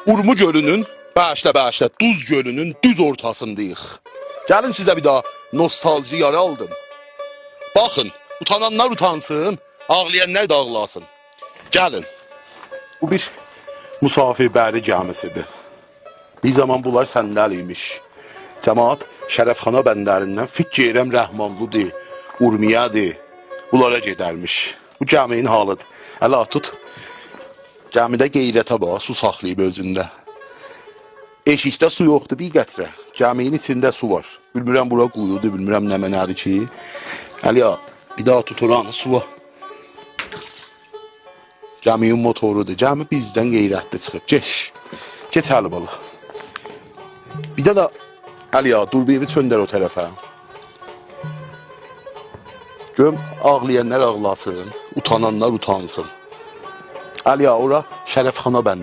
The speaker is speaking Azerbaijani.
Urmu gölünün, bağışla, Duz gölünün düz ortasındayıq. Gəlin sizə bir daha nostalji yara aldım. Baxın, utananlar utansın, ağlayanlar da ağlasın. Gəlin. Bu bir musafirbəri gəmisidir. Bir zaman bunlar səndəliymiş. Cəmaat Şərəfxana bəndərindən Fikrəm Rəhmanlıdır, Urmiyadır. Bunlara gedərmiş. Bu gəminin halıdır. Əla tut. Gəmidə qeyrətə bax, su saxlayıb özündə. Eşikdə su yoxdur, bir qətrə. Gəminin içində su var. Bilmirəm bura quyudur, bilmirəm nə mənədir ki. Əliya, bir daha tuturanı su var. Gəminin motorudur. Gəmi bizdən qeyrətli çıxıb. Geç həli bala. Bir də Əliya, dur bir evi çöndər o tərəfə. Görüm, ağlayanlar ağlasın, utananlar utansın. Əliya, ora Şərəfxana bəndə.